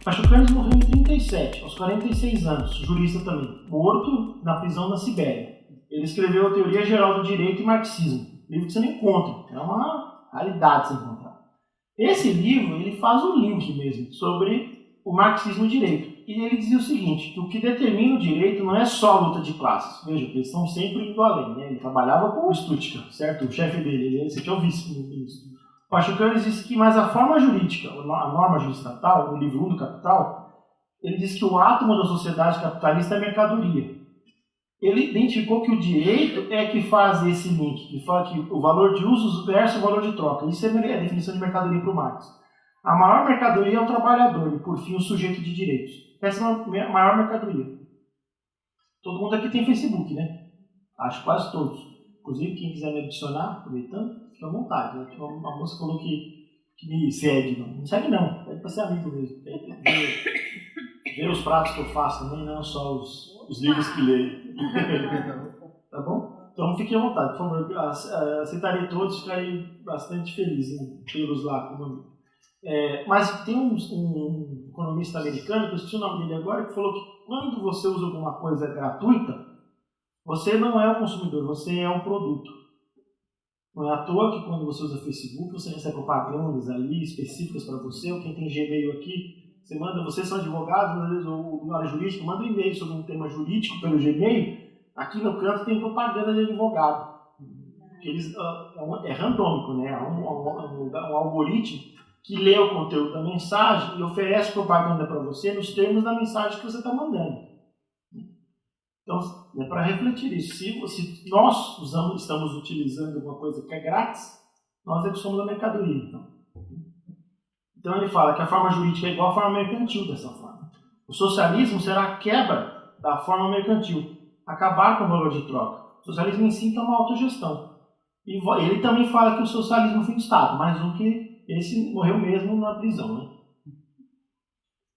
Pachucanes morreu em 1937, aos 46 anos, jurista também, morto na prisão na Sibéria. Ele escreveu a Teoria Geral do Direito e Marxismo, livro que você não encontra, é uma raridade você encontrar. Esse livro, ele faz um link mesmo sobre o marxismo e o direito. E ele dizia o seguinte, que o que determina o direito não é só a luta de classes. Veja, eles estão sempre indo além, né? Ele trabalhava com o Stuttgart, certo? O chefe dele, esse aqui é o vice-ministro. O Pachucanes disse que, mas a forma jurídica, a norma jurisdicional, no livro 1 do Capital, ele diz que o átomo da sociedade capitalista é mercadoria. Ele identificou que o direito é que faz esse link, que fala que o valor de uso versus o valor de troca. Isso é a definição de mercadoria para o Marx. A maior mercadoria é o trabalhador e, por fim, o sujeito de direitos. Essa é a maior mercadoria. Todo mundo aqui tem Facebook, né? Acho quase todos. Inclusive, quem quiser me adicionar, aproveitando, fica à vontade. Né? Uma moça falou que me segue. Não segue não, pede para ser amigo mesmo. Ver os pratos que eu faço também, não só os livros que leio. Tá bom? Então fiquem à vontade, por favor. Aceitarei todos, ficarei bastante feliz em tê-los lá como mas tem um economista americano, que eu esqueci o nome dele agora, que falou que quando você usa alguma coisa gratuita, você não é o consumidor, você é um produto. Não é à toa que quando você usa Facebook, você recebe propagandas ali específicas para você, ou quem tem Gmail aqui, vocês são advogados, às vezes, ou na área jurídica, manda um e-mail sobre um tema jurídico pelo Gmail, aqui no canto tem propaganda de advogado. É randômico, né? É um algoritmo que lê o conteúdo da mensagem e oferece propaganda para você nos termos da mensagem que você está mandando. Então, é para refletir isso. Se nós estamos utilizando alguma coisa que é grátis, nós é que somos a mercadoria. Então ele fala que a forma jurídica é igual à forma mercantil dessa forma. O socialismo será a quebra da forma mercantil, acabar com o valor de troca. O socialismo em si é uma autogestão. E ele também fala que o socialismo foi um Estado, mais um que esse morreu mesmo na prisão. Né?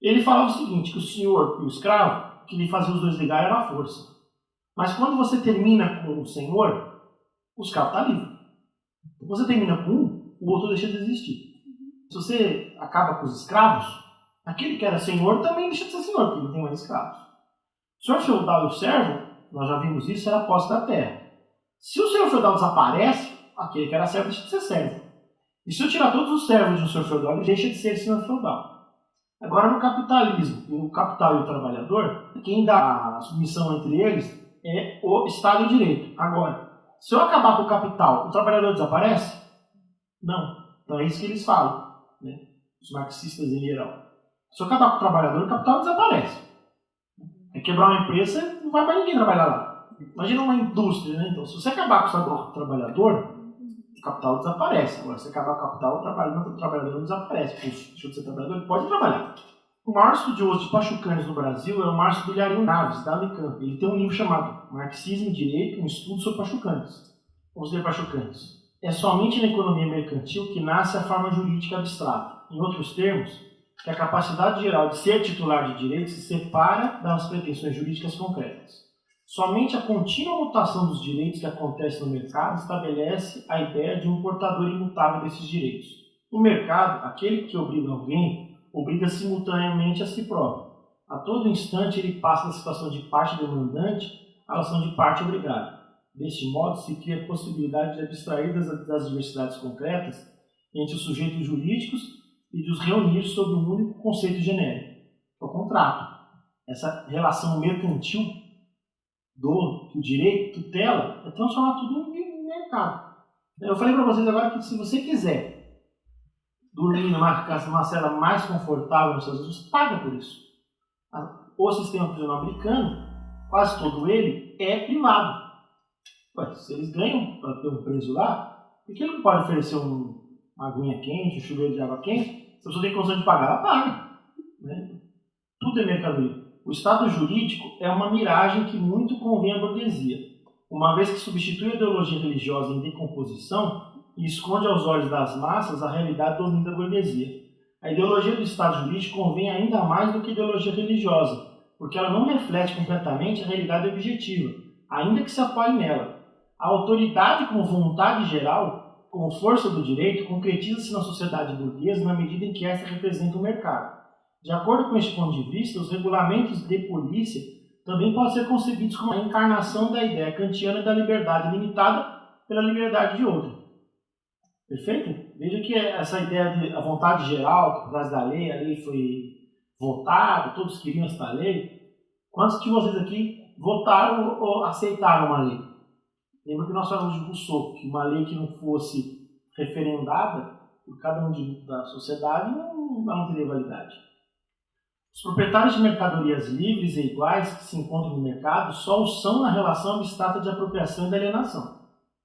Ele falava o seguinte, que o senhor e o escravo, que lhe fazia os dois ligar era a força. Mas quando você termina com o senhor, o escravo está livre. Quando você termina com um, o outro deixa de existir. Se você acaba com os escravos, aquele que era senhor também deixa de ser senhor, porque não tem mais escravos. O senhor feudal e o servo, nós já vimos isso, era a posse da terra. Se o senhor feudal desaparece, aquele que era servo deixa de ser servo. E se eu tirar todos os servos de um senhor feudal, ele deixa de ser senhor feudal. Agora, no capitalismo, o capital e o trabalhador, quem dá a submissão entre eles é o Estado e o direito. Agora, se eu acabar com o capital, o trabalhador desaparece? Não. Então é isso que eles falam, né? Os marxistas em geral. Se eu acabar com o trabalhador, o capital desaparece. É quebrar uma empresa, não vai mais ninguém trabalhar lá. Imagina uma indústria, né? Então, se você acabar com o trabalhador, o capital desaparece. Agora, se acabar com o capital, o trabalhador não desaparece. Puxa, deixa de ser trabalhador, ele pode trabalhar. O maior estudioso de Pachucanes no Brasil é o Márcio Bilharinho Naves, da Unicamp. Ele tem um livro chamado Marxismo e Direito, um estudo sobre Pachucanes. Vamos ler Pachucanes. É somente na economia mercantil que nasce a forma jurídica abstrata. Em outros termos, que a capacidade geral de ser titular de direito se separa das pretensões jurídicas concretas. Somente a contínua mutação dos direitos que acontece no mercado estabelece a ideia de um portador imutável desses direitos. No mercado, aquele que obriga alguém, obriga simultaneamente a si próprio. A todo instante ele passa da situação de parte demandante à relação de parte obrigada. Deste modo, se cria a possibilidade de abstrair das diversidades concretas entre os sujeitos jurídicos e de os reunir sob um único conceito genérico, que é o contrato. Essa relação mercantil que o direito tutela é transformar tudo em mercado. Eu falei para vocês agora que se você quiser dormir numa cela mais confortável nos Estados Unidos, paga por isso. O sistema prisional americano, quase todo ele, é privado. Ué, se eles ganham para ter um preso lá, por que ele não pode oferecer uma aguinha quente, um chuveiro de água quente? Se a pessoa tem condição de pagar, ela paga. Né? Tudo é mercadoria. O Estado jurídico é uma miragem que muito convém à burguesia, uma vez que substitui a ideologia religiosa em decomposição e esconde aos olhos das massas a realidade do domínio da burguesia. A ideologia do Estado jurídico convém ainda mais do que a ideologia religiosa, porque ela não reflete completamente a realidade objetiva, ainda que se apoie nela. A autoridade como vontade geral, como força do direito, concretiza-se na sociedade burguesa na medida em que esta representa o mercado. De acordo com este ponto de vista, os regulamentos de polícia também podem ser concebidos como a encarnação da ideia kantiana da liberdade limitada pela liberdade de outra. Perfeito? Veja que essa ideia de a vontade geral, que por trás da lei, a lei foi votada, todos queriam esta lei. Quantos de vocês aqui votaram ou aceitaram uma lei? Lembra que nós falamos de Rousseau, que uma lei que não fosse referendada por cada um da sociedade não teria validade. Os proprietários de mercadorias livres e iguais que se encontram no mercado só o são na relação abstrata de apropriação e de alienação,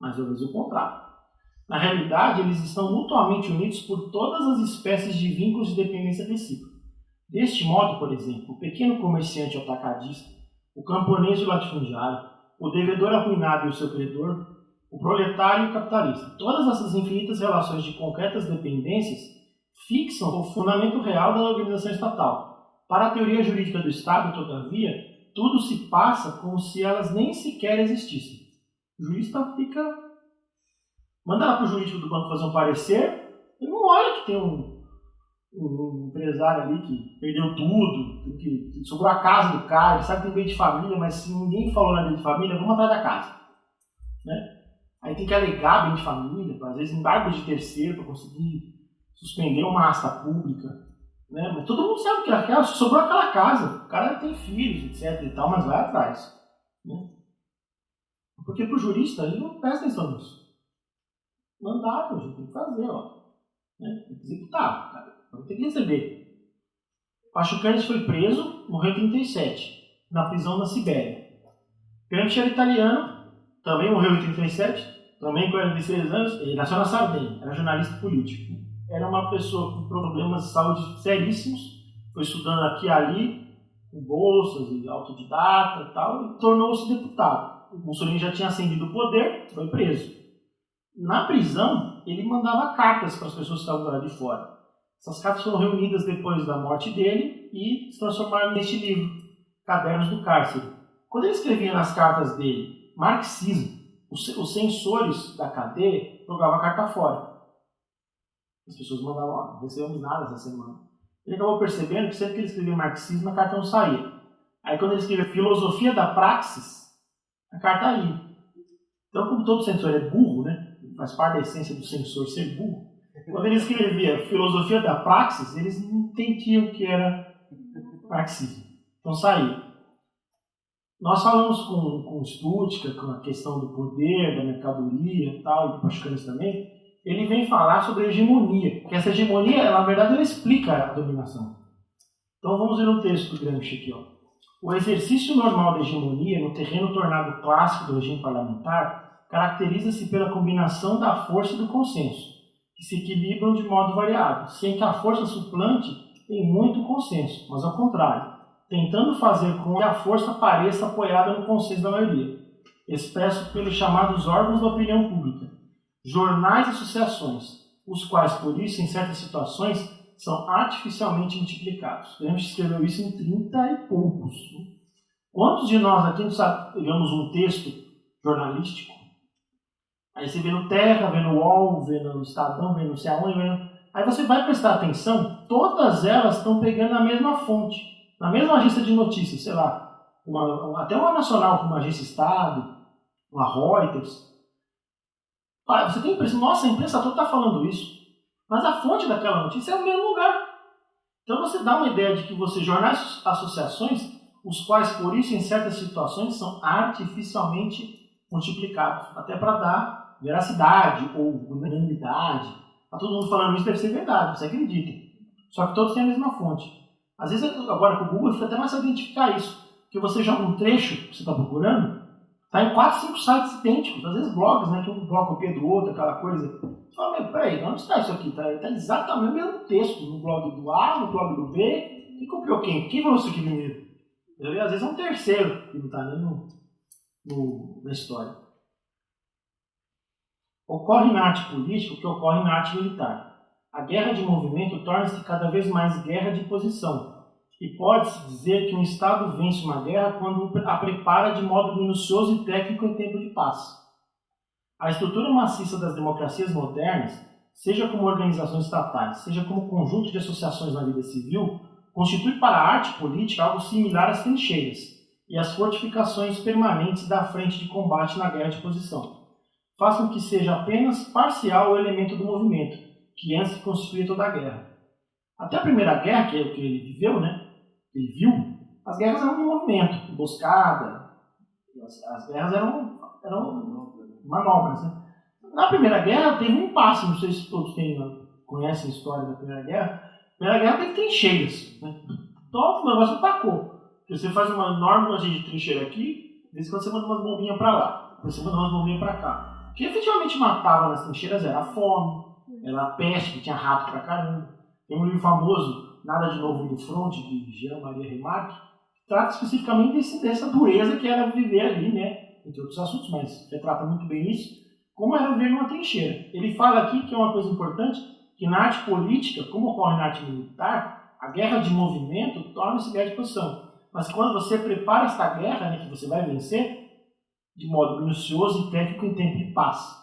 mais ou menos o contrário. Na realidade, eles estão mutuamente unidos por todas as espécies de vínculos de dependência recíproca. Deste modo, por exemplo, o pequeno comerciante atacadista, o camponês e o latifundiário, o devedor arruinado e o seu credor, o proletário e o capitalista. Todas essas infinitas relações de concretas dependências fixam o fundamento real da organização estatal. Para a teoria jurídica do Estado, todavia, tudo se passa como se elas nem sequer existissem. O jurista fica... Manda lá para o jurídico do banco fazer um parecer, ele não olha que tem um empresário ali que perdeu tudo, que sobrou a casa do cara, ele sabe que tem bem de família, mas se ninguém falou na bem de família, vamos atrás da casa. Né? Aí tem que alegar bem de família, às vezes embargo de terceiro para conseguir suspender uma asta pública. Né? Mas todo mundo sabe que sobrou aquela casa, o cara tem filhos, etc e tal, mas vai atrás. Né? Porque para o jurista ele não presta atenção nisso. Mandato, a gente tem que fazer, ó. Né? Tem que executar, cara. Não tem que receber. Pachucanes foi preso, morreu em 1937, na prisão na Sibéria. Gramsci era italiano, também morreu em 1937, também com 46 anos, ele nasceu na Sardenha, era jornalista político. Era uma pessoa com problemas de saúde seríssimos, foi estudando aqui e ali, com bolsas e autodidata e tal, e tornou-se deputado. O Mussolini já tinha ascendido o poder, foi preso. Na prisão, ele mandava cartas para as pessoas que estavam lá de fora. Essas cartas foram reunidas depois da morte dele e se transformaram neste livro, Cadernos do Cárcere. Quando ele escrevia nas cartas dele marxismo, os censores da cadeia jogavam a carta fora. As pessoas mandavam, ó, não recebemos nada essa semana. Ele acabou percebendo que sempre que ele escrevia marxismo, a carta não saía. Aí quando ele escrevia filosofia da praxis, a carta ia. Então, como todo censor é burro, né? Faz parte da essência do censor ser burro. Quando ele escrevia filosofia da praxis, eles não entendiam o que era marxismo. Então saía. Nós falamos com Stuttgart, com a questão do poder, da mercadoria e tal, e do Pachucanes também. Ele vem falar sobre a hegemonia. Porque essa hegemonia, na verdade, ela explica a dominação. Então vamos ver um texto do Gramsci aqui. Ó. O exercício normal da hegemonia no terreno tornado clássico do regime parlamentar caracteriza-se pela combinação da força e do consenso, que se equilibram de modo variável, sem que a força suplante em muito consenso, mas ao contrário, tentando fazer com que a força pareça apoiada no consenso da maioria, expresso pelos chamados órgãos da opinião pública, jornais e associações, os quais, por isso, em certas situações, são artificialmente multiplicados. Gramsci escreveu isso em 30 e poucos. Quantos de nós aqui pegamos um texto jornalístico? Aí você vê no Terra, vê no UOL, vê no Estadão, vê no sei aonde, aí você vai prestar atenção, todas elas estão pegando a mesma fonte, na mesma agência de notícias, sei lá, até uma nacional como a Agência Estado, uma Reuters. Você tem a impressão, nossa, a imprensa toda está falando isso, mas a fonte daquela notícia é o mesmo lugar. Então você dá uma ideia de que jornais, associações, os quais por isso em certas situações são artificialmente multiplicados, até para dar veracidade ou unanimidade. Está todo mundo falando isso, deve ser verdade, você acredita. Só que todos têm a mesma fonte. Às vezes, agora com o Google, fica até mais fácil identificar isso. Porque você joga um trecho que você está procurando, está em 4, 5 sites idênticos, às vezes blogs, né, que um blog copia do outro, aquela coisa. Você fala, mas peraí, onde está isso aqui? Está exatamente o mesmo texto, no blog do A, no blog do B. Quem copiou quem? Quem falou isso aqui primeiro? Às vezes é um terceiro, que não está nem na história. Ocorre na arte política o que ocorre na arte militar. A guerra de movimento torna-se cada vez mais guerra de posição, e pode-se dizer que um Estado vence uma guerra quando a prepara de modo minucioso e técnico em tempo de paz. A estrutura maciça das democracias modernas, seja como organizações estatais, seja como conjunto de associações na vida civil, constitui para a arte política algo similar às trincheiras e às fortificações permanentes da frente de combate na guerra de posição. Faz com que seja apenas parcial o elemento do movimento, que antes constituía toda a guerra. Até a Primeira Guerra, que é o que ele viveu, né? Ele viu, as guerras eram em movimento, emboscada, as guerras eram manobras, né? Na Primeira Guerra teve um impasse, não sei se todos conhecem a história da Primeira Guerra. A Primeira Guerra teve trincheiras, né? Todo o negócio atacou. Você faz uma enorme lojinha de trincheira aqui, de vez em quando você manda umas bombinhas para lá, depois você manda umas bombinhas para cá. O que efetivamente matava nas trincheiras era a fome, era a peste, que tinha rato pra caramba. Tem um livro famoso, Nada de Novo no Front, de Jean-Marie Remarque, que trata especificamente dessa dureza que era viver ali, né? Entre outros assuntos, mas retrata muito bem isso, como era viver numa trincheira. Ele fala aqui que é uma coisa importante, que na arte política, como ocorre na arte militar, a guerra de movimento torna-se guerra de posição. Mas quando você prepara esta guerra, né, que você vai vencer, de modo minucioso e técnico em tempo de paz.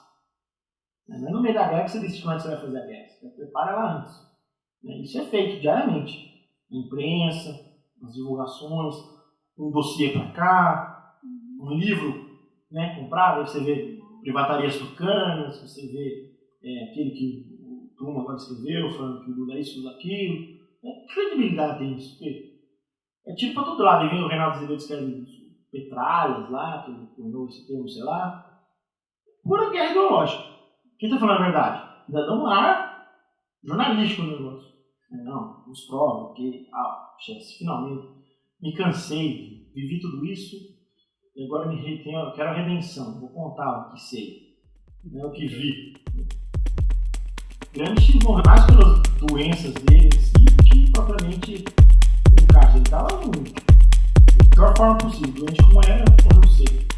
Não é no meio da guerra que você decide como é que você vai fazer a guerra, você prepara ela antes. Isso é feito diariamente. Na imprensa, nas divulgações, um dossiê para cá, um livro, né, comprado, aí você vê Privatarias Tucanas, você vê aquele que o Truman agora escreveu, falando que o Lula é isso, Lula aquilo. Que credibilidade tem isso? Porque é tiro para todo lado. Aí vem o Reinaldo Azevedo escreve petralhas lá, que tornou esse termo, sei lá. Pura guerra ideológica. Quem está falando a verdade? Ainda dá um ar jornalístico no negócio. Não, nos prova que, finalmente me cansei, vivi tudo isso e agora eu quero a redenção. Vou contar o que sei, o que vi. Gramsci morreu mais pelas doenças dele em si do que propriamente o caso. Ele estava da pior forma possível, doente como era, morreu cedo.